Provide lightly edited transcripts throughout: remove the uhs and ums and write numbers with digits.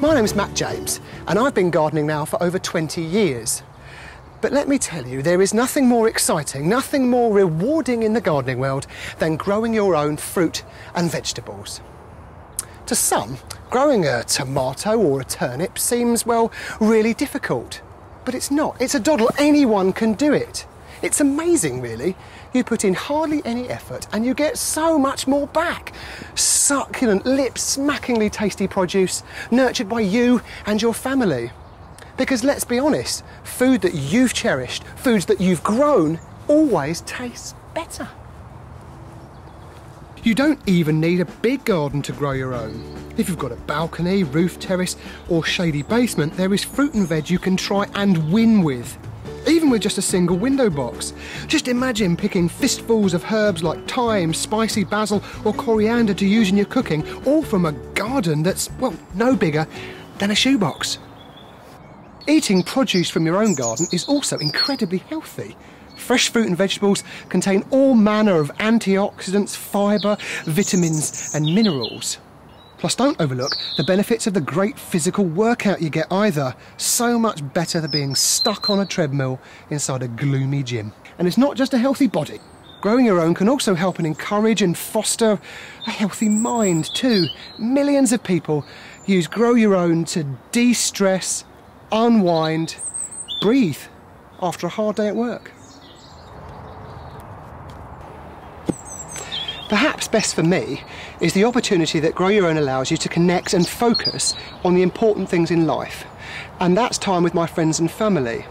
My name's Matt James, and I've been gardening now for over 20 years. But let me tell you, there is nothing more exciting, nothing more rewarding in the gardening world than growing your own fruit and vegetables. To some, growing a tomato or a turnip seems, well, really difficult. But it's not. It's a doddle. Anyone can do it. It's amazing, really. You put in hardly any effort and you get so much more back. Succulent, lip-smackingly tasty produce nurtured by you and your family. Because let's be honest, food that you've cherished, foods that you've grown, always tastes better. You don't even need a big garden to grow your own. If you've got a balcony, roof terrace or shady basement, there is fruit and veg you can try and win with. Even with just a single window box. Just imagine picking fistfuls of herbs like thyme, spicy basil or coriander to use in your cooking, all from a garden that's, well, no bigger than a shoebox. Eating produce from your own garden is also incredibly healthy. Fresh fruit and vegetables contain all manner of antioxidants, fibre, vitamins and minerals. Plus, don't overlook the benefits of the great physical workout you get either. So much better than being stuck on a treadmill inside a gloomy gym. And it's not just a healthy body. Growing your own can also help and encourage and foster a healthy mind too. Millions of people use Grow Your Own to de-stress, unwind, breathe after a hard day at work. Perhaps best for me is the opportunity that Grow Your Own allows you to connect and focus on the important things in life. And that's time with my friends and family.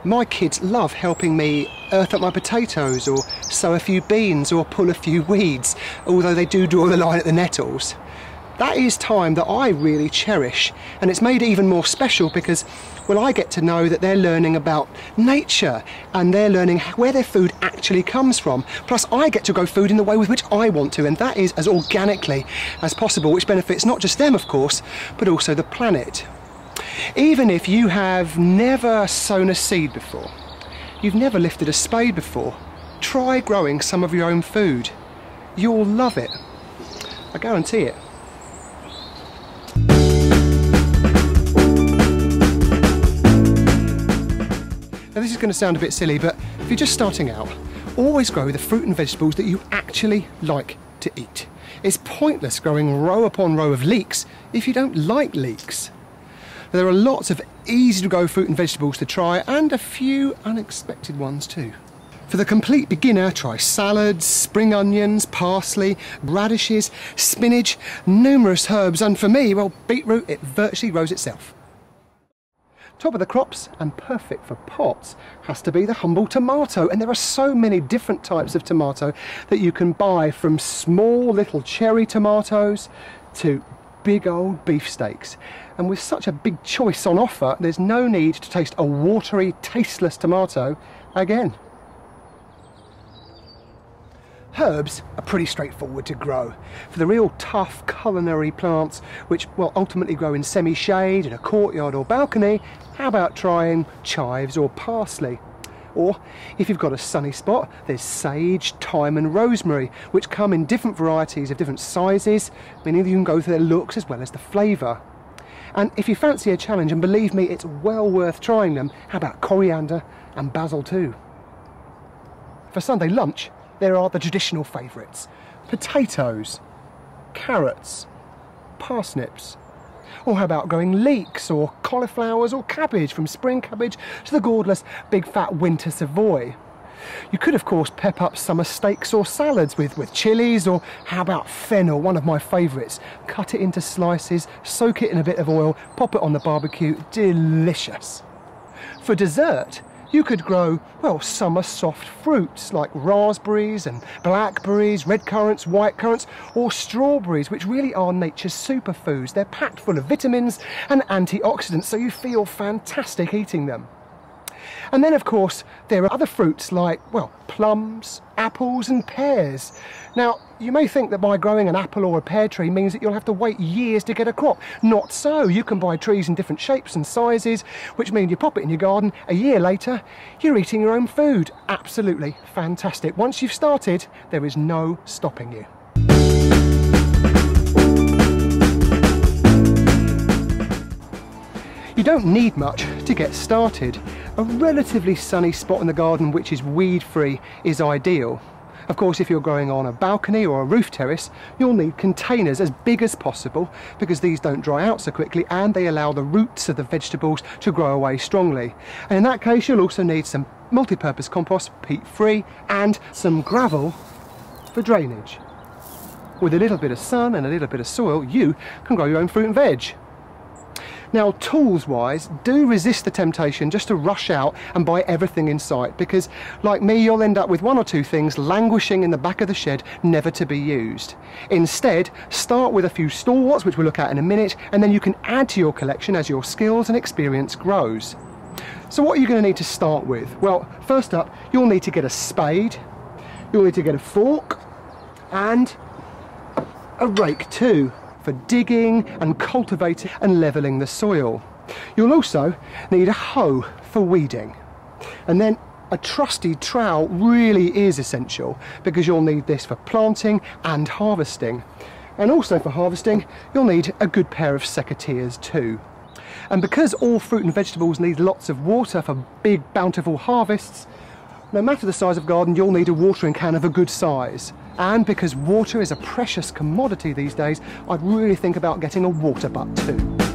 My kids love helping me earth up my potatoes or sow a few beans or pull a few weeds, although they do draw the line at the nettles. That is time that I really cherish, and it's made even more special because, well, I get to know that they're learning about nature and they're learning where their food actually comes from. Plus, I get to grow food in the way with which I want to, and that is as organically as possible, which benefits not just them, of course, but also the planet. Even if you have never sown a seed before, you've never lifted a spade before, try growing some of your own food. You'll love it. I guarantee it. Now, this is going to sound a bit silly, but if you're just starting out, always grow the fruit and vegetables that you actually like to eat. It's pointless growing row upon row of leeks if you don't like leeks. There are lots of easy to grow fruit and vegetables to try, and a few unexpected ones too. For the complete beginner, try salads, spring onions, parsley, radishes, spinach, numerous herbs, and for me, well, beetroot, it virtually grows itself. Top of the crops and perfect for pots has to be the humble tomato, and there are so many different types of tomato that you can buy, from small little cherry tomatoes to big old beefsteaks. And with such a big choice on offer, there's no need to taste a watery, tasteless tomato again. Herbs are pretty straightforward to grow. For the real tough culinary plants, which will ultimately grow in semi-shade in a courtyard or balcony, how about trying chives or parsley? Or if you've got a sunny spot, there's sage, thyme and rosemary, which come in different varieties of different sizes, meaning that you can go for their looks as well as the flavour. And if you fancy a challenge, and believe me, it's well worth trying them, how about coriander and basil too? For Sunday lunch, there are the traditional favourites: potatoes, carrots, parsnips. Or how about growing leeks or cauliflowers or cabbage, from spring cabbage to the gourdless big fat winter Savoy. You could of course pep up summer steaks or salads with chilies, or how about fennel, one of my favourites. Cut it into slices, soak it in a bit of oil, pop it on the barbecue, delicious. For dessert, you could grow, well, summer soft fruits like raspberries and blackberries, red currants, white currants, or strawberries, which really are nature's superfoods. They're packed full of vitamins and antioxidants, so you feel fantastic eating them. And then, of course, there are other fruits like, well, plums, apples and pears. Now, you may think that by growing an apple or a pear tree means that you'll have to wait years to get a crop. Not so. You can buy trees in different shapes and sizes, which mean you pop it in your garden, a year later, you're eating your own food. Absolutely fantastic. Once you've started, there is no stopping you. You don't need much to get started. A relatively sunny spot in the garden which is weed-free is ideal. Of course, if you're growing on a balcony or a roof terrace, you'll need containers as big as possible because these don't dry out so quickly and they allow the roots of the vegetables to grow away strongly. And in that case, you'll also need some multi-purpose compost, peat-free, and some gravel for drainage. With a little bit of sun and a little bit of soil, you can grow your own fruit and veg. Now, tools-wise, do resist the temptation just to rush out and buy everything in sight because, like me, you'll end up with one or two things languishing in the back of the shed, never to be used. Instead, start with a few stalwarts, which we'll look at in a minute, and then you can add to your collection as your skills and experience grows. So what are you going to need to start with? Well, first up, you'll need to get a spade, you'll need to get a fork, and a rake too, for digging and cultivating and levelling the soil. You'll also need a hoe for weeding. And then a trusty trowel really is essential because you'll need this for planting and harvesting. And also for harvesting, you'll need a good pair of secateurs too. And because all fruit and vegetables need lots of water for big, bountiful harvests, no matter the size of garden, you'll need a watering can of a good size. And because water is a precious commodity these days, I'd really think about getting a water butt too.